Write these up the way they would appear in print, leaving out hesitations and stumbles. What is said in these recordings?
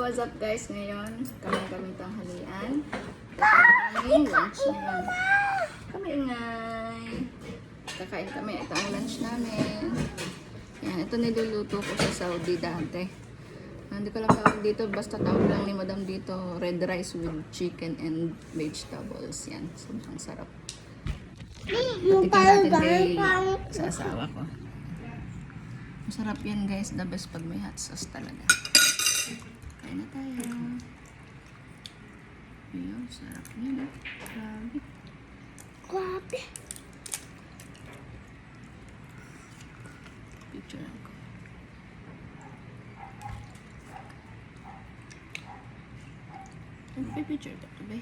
what's up guys? Ngayon, kami tanghalian. Ito ang aming lunch ngayon. Kami ingay. Kakain kami. Ito ang lunch namin. Yan, ito niluluto ko sa Saudi dati. Hindi ko lang tawag dito. Basta tawag lang ni Madam dito. Red rice with chicken and vegetables. Yan, sobrang sarap. Patikin natin kay sa asawa ko. Masarap yan guys. The best pag may hot sauce talaga. Kain na tayo. Ayun, sarap niya. Grabe. Grabe. Picture lang ko. May picture ba ito ba?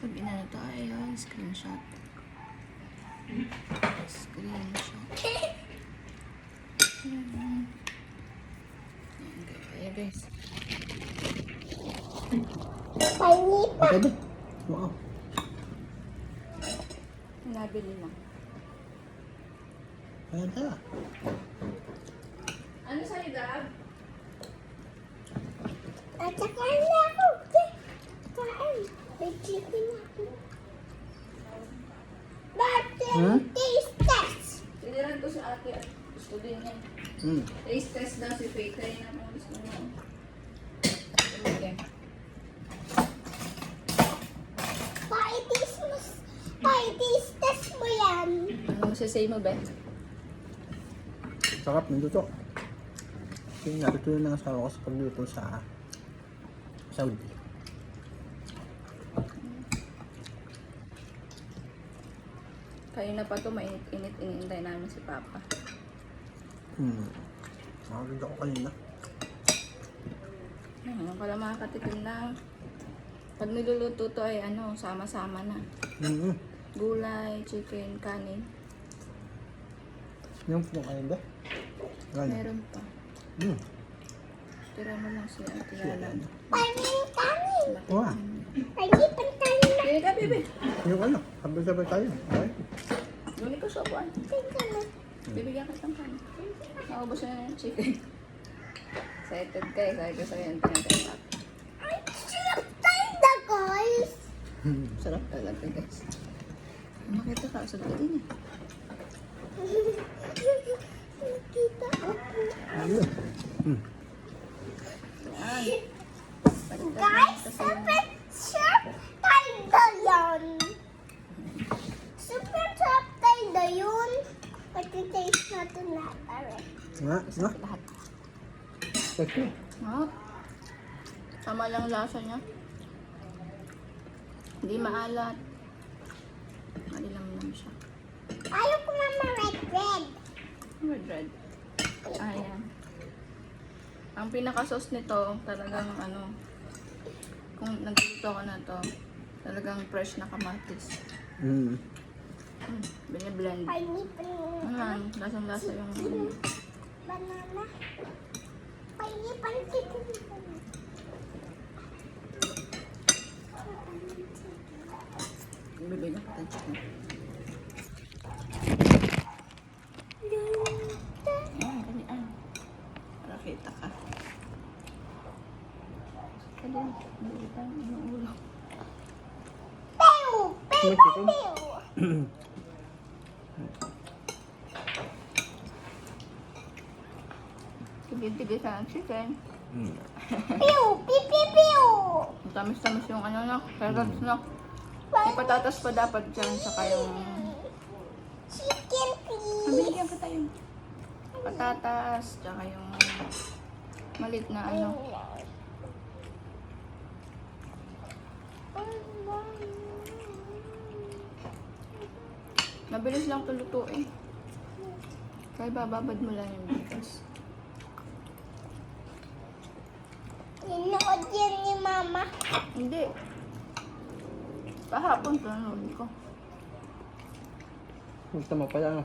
Pag inano to ay screenshot. Screenshot. Ayan guys. Pangipa. Okay ba? Wow. Nabili lang. Ayan ka. Ano sa'yo, Gab? At saka na ako. Kain. May chicken ako. Huh? Taste test. Tiniran ko sa ate at gusto din yan. Taste test daw si Faye. Kaya na kung gusto mo. Okay. Pa-taste test mo yan. Ano masasay mo, Ben? Sarap ng luto. Kasi natutunan ng asawa ko sa pagluto sa Saudi. Kanina pa ito, mainit-init, iniintay namin si Papa. Nakaganda ko kanina. Ngayon pala makakatikim na. Pag niluluto to ay ano, sama-sama na. Gulay, chicken, kanin. Yung po kanina. Ano? Meron pa. Tira mo lang siya at ilalam. Kanin. Wow. Pagipan tayo na. Kaya ka, bebe. Yung ano, sabay-sabay tayo. Okay? Guni ko sa upuan. Bibigyan ka ng kanin. Naubos na yung chicken. Excited kayo. Sabi ko sa'yo yung tinatay. Ay, sarap tayo na, guys. Sarap talaga, guys. Makita ka, sa din eh. Nakita ako. Ayun. Yan. Guys, super tayo na yan. Super sarap tayo na yun. Pati-taste natin lahat. Nga, nga. Lahat. Thank you. Tama lang lasa niya. Hindi maalat. Mali lang siya. Ayaw ko mama red. Red. Ayan. Ang pinaka-sauce nito, talagang ano, kung nagluto ko na to, talagang fresh na kamatis. Biniblend. Pineapple. Ayan, lasang-lasa yung Banana. Pineapple chicken. bibigyan ko ng chicken. Ayan, ganyan. Para kita ka. Kaya, hindi pa yung ulo. Pew! Tigil-tigil sa chicken. Pew! Pew! Pew! Pew! Ang tamis-tamis yung ano na, carrots na. May patatas pa dapat dyan, saka yung... Chicken, please. Mabiligyan ka tayo. Patatas, saka yung malit na ano. Mabilis lang ito lutuin. Kaya bababad mo lang yung bigas. Ninood yan ni Mama. Hindi. Kahapon ito nanood ko. Gusto mo pala, no?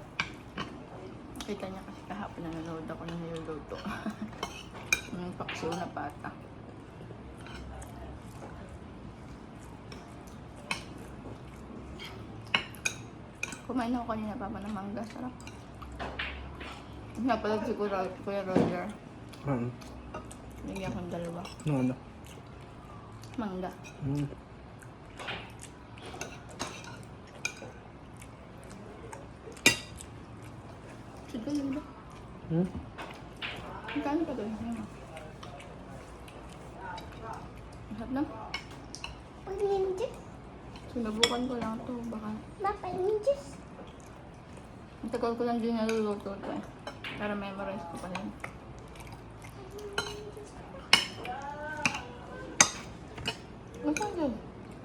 Kita niya kasi kahapon na nanood ako ng niluluto. Yung paksiw na pata. Kumain ako kanina pa ng mangga. Sarap. Nga pala si Kuya Roger. Bigyan kong dalawa. No, ano? Mangga. Hmm. Sige, yun ba? Hmm? Magkano pa doon? Yan. Masarap na. Paninjis. Sinubukan ko lang to. Baka Mapaninjis. matagal ko lang din naluluto ito eh. Para memorize ko pa rin. Masarap yun.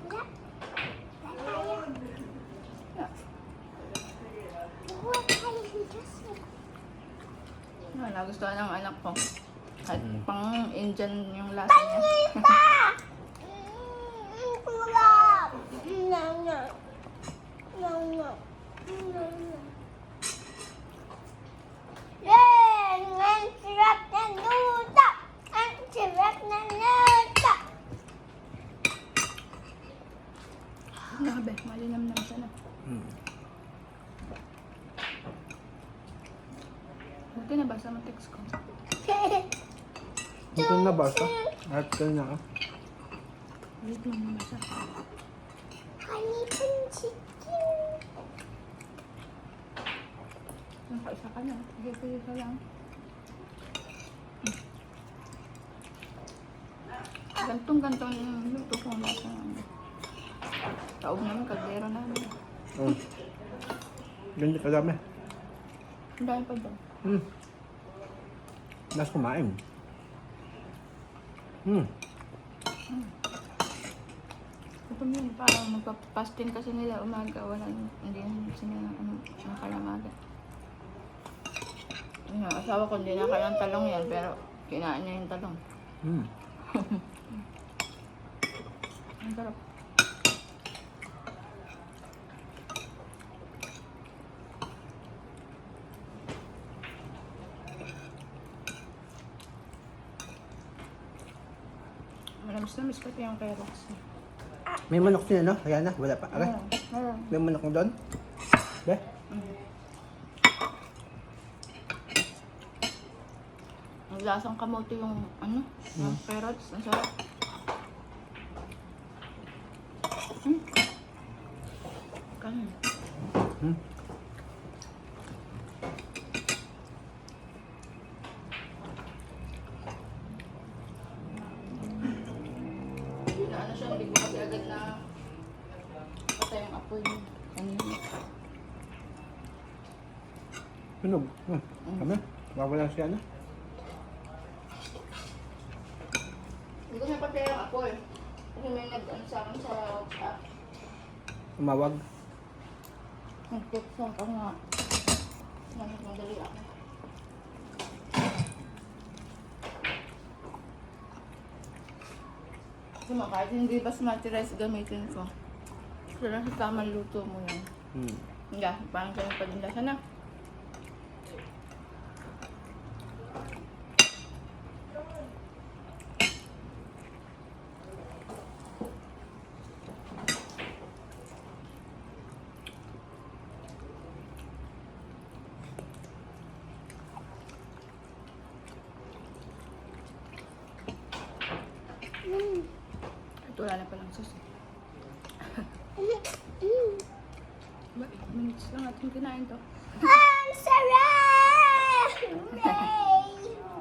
Wala. Wala tayo. Yeah. Wala tayo Diyos. Wala, gusto ng anak ko. Kahit Mm. pang Indian yung lasa niya. Pangita! Kurap! Nang. Yay! Ang sarap ng luto! Ang sarap ng luto! Grabe, malinam-nam siya na. Hmm. Buti nabasa mo text ko. Ito na basta. Article na ka. Wait lang nabasa. Honey pan chicken. Nakaisa ka na. Sige ka lang. Gantong-gantong yung luto kong lasa. Taob namin, kaldero namin. Oh. Ganyan kadami. Ang dami pa doon. Hmm. Nas kumain. Hmm. Ito yun, parang magpa-fasting kasi nila umaga. Hindi sila nakalamaga. Yung asawa ko hindi na kaya ng talong yan, pero kinain niya yung talong. Hmm. Ang sarap. Miss ko yung carrots. May manok din, ano? Ayan na, wala pa. Aray, Meron. may manok mo doon? Be? Ang lasang kamote yung yung carrots. Ang sarap. Kanin. Hmm. Ano siya, hindi ko kasi agad na patay yung apoy niya. Kanina. Sunog. Kami? Wawala siya na. Hindi ko na patay yung apoy. Kasi may nag-ano sa akin sa WhatsApp. Umawag. Nag-text sa akin nga. Madali ako. Kasi kahit hindi basmati rice gamitin ko. So lang sa tamang luto mo yan. Hmm. Hindi, parang ganun pa din lasa na. Ito wala na palang sauce. Ba, 8 minutes lang natin kinain to. Ang sarap!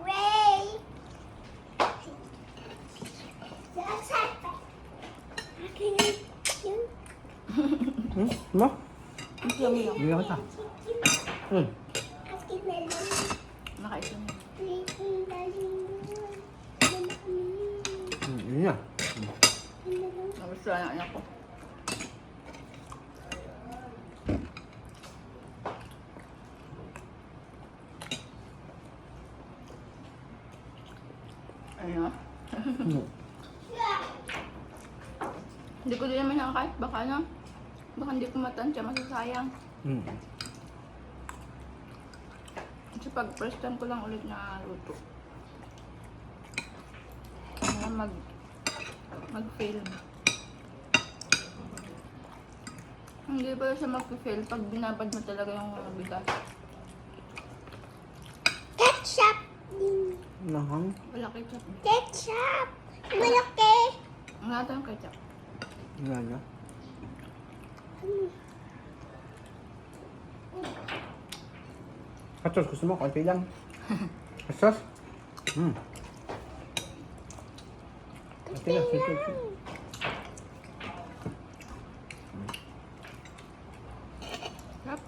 Ray! Sarap! Akin yun. Hmm? Ano? Ang yummy lang. Bigyan kita. Hmm. Akin na lang. Nakaisa mo. Yun na. Nagustuhan ang anak ko. Ano? Hmm. Hindi ko din naman yan kahit baka hindi ko matansya, masasayang. Hmm. Kasi pag first time ko lang ulit na luto. Kaya mag-fail. Hindi pala siya mag-fail pag binabad mo talaga yung bigas. Ketchup din. Nahang. Wala ketchup. Ketchup. Malaki. Ang lahat ng ketchup. Wala na. Katos, gusto mo? Konti lang. Katos? Konti lang. Sige. Sarap.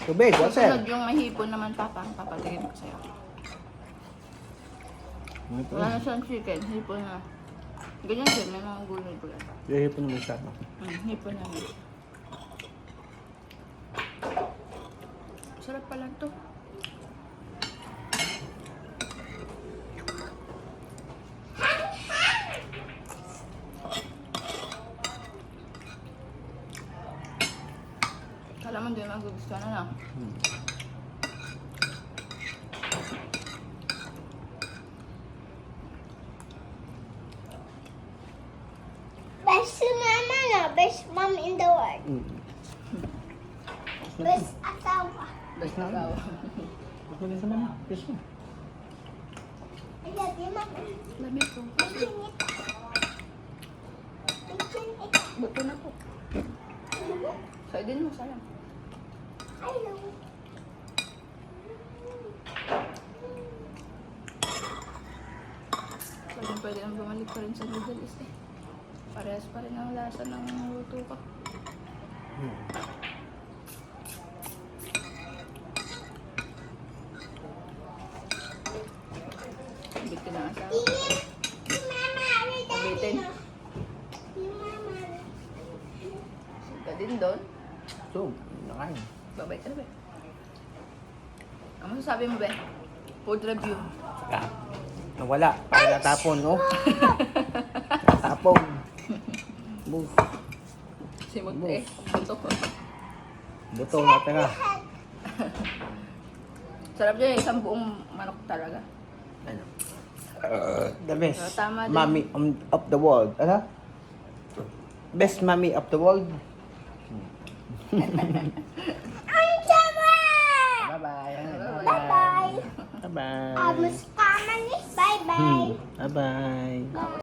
Tubig, water. Susunod yung mahipon naman, Papa. Papatigin ko sa'yo. Wala na siyang chicken. Hipon na. Ganyan din. May mga gulay-gulay. Ihipon naman siya. No? Hipon na lang. Sarap pala to. Kala mo din magugustuhan na lang. Best mama na. Best mom in the world. Best asawa. Basta ikaw. Gusto din sa mama. Yes mo. Ayan, di mama. Lamig to. Bikin ito. Bikin ito. Buto na po. Sa din mo, sayang. Hello. Pwede nang bumalik pa rin sa Middle East eh. Parehas pa rin ang lasa ng luto ko. Bitin na asawa. Si mama. Bitin. Si mama. Ka din doon. So, nakain. Babay ka na ba? Ano masasabi mo ba? Food review. Ah, nawala. Para natapon, no? Natapon. Move. Simot eh. Buto ko. Buto natin nga. Sarap dyan eh. Isang buong manok talaga. Ano? The best Tama din. mommy of the world. Ano? Best mommy of the world. Ang sama! Bye-bye. Bye-bye. Bye-bye. Mas kama ni. Bye-bye. Bye-bye.